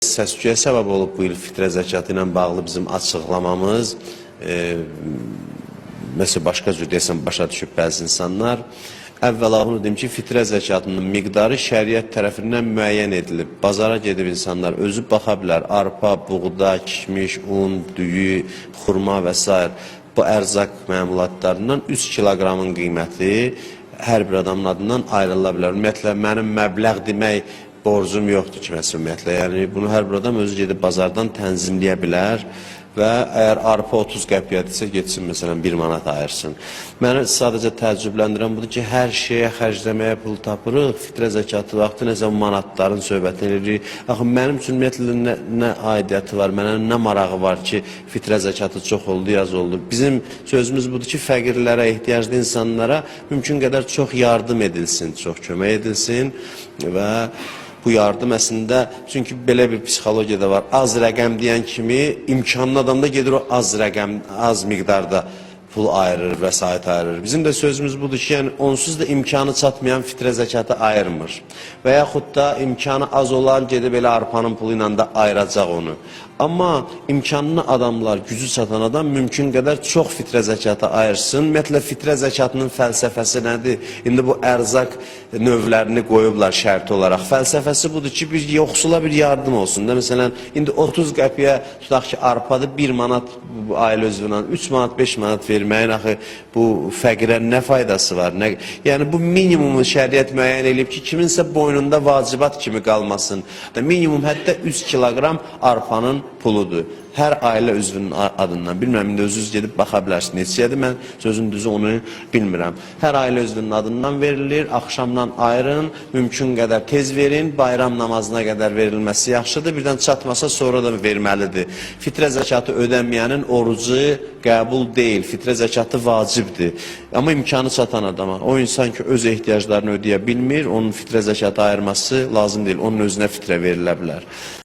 Səs-küyə səbəb olub bu il fitrə zəkatı ilə bağlı bizim açıqlamamız. Məsələn, başqa cür deyəsən başa düşüb bəzi insanlar. Əvvəla onu deyim ki, fitrə zəkatının miqdarı şəriət tərəfindən müəyyən edilib. Bazara gedib insanlar özü baxa bilər. Arpa, buğda, kişmiş, un, düyü, xurma və s. Bu ərzaq məmulatlarından 3 kiloqramın qiyməti hər bir adamın adından ayrıla bilər. Ümumiyyətlə, mənim məbləğ demək borcum yoxdur ki, məsuliyyətlə. Yəni, bunu hər bir adam özü gedib bazardan tənzimləyə bilər və əgər arpa 30 qəpiyyədirsə, getsin, məsələn, 1 manat ayırsın. Məni sadəcə təəccübləndirən budur ki, hər şeyə xərcləməyə pul tapırıq, fitrə zəkatı vaxtı nəsə manatların söhbətini edirik. Axı, mənim üçün ümumiyyətlə nə aidiyyəti var, mənə nə marağı var ki, fitrə zəkatı çox oldu, yaz oldu. Bizim sözümüz budur ki, fəqirlərə, ehtiyaclı insanlara mümkün qədər çox yardım edilsin, çox kömək edilsin və bu yardım əslində, çünki belə bir psixologiya da var. Az rəqəm deyən kimi imkanlı adamda gedir o az rəqəm, az miqdarda pul ayırır, vəsait ayırır. Bizim də sözümüz budur ki, yəni onsuz da imkanı çatmayan fitrə zəkatı ayırmır. Və yaxud da imkanı az olan gedib elə arpanın pulu ilə də ayıracaq onu. Amma imkanlı adamlar, gücü çatan adam mümkün qədər çox fitrə zəkatı ayırsın. Ümumiyyətlə, fitrə zəkatının fəlsəfəsi nədir? İndi bu ərzaq növlərini qoyublar şərti olaraq. Fəlsəfəsi budur ki, bir yoxsula bir yardım olsun. Məsələn, indi 30 qəpiyə tutaq ki, arpadır 1 manat ailə üzvünə, 3 manat, 5 manat verməyin, axı bu fəqirə nə faydası var? Yəni, bu minimumu şəriət müəyyən edib ki, kiminsə boynunda vacibat kimi qalmasın. Minimum hətta 3 kiloqram arpanın puludur. Hər ailə üzvünün adından. Bilmirəm, indi özünüz gedib baxa bilərsiniz. Neçəyədir, mən sözün düzü onu bilmirəm. Hər ailə üzvünün adından verilir, axşamdan ayırın, mümkün qədər tez verin, bayram namazına qədər verilməsi yaxşıdır, birdən çatmasa sonra da verməlidir. Fitrə zəkatı ödənməyənin orucu qəbul deyil, fitrə zəkatı vacibdir. Amma imkanı çatan adama, o insan ki, öz ehtiyaclarını ödəyə bilmir, onun fitrə zəkatı ayırması lazım deyil, onun özünə fitrə verilə bilər.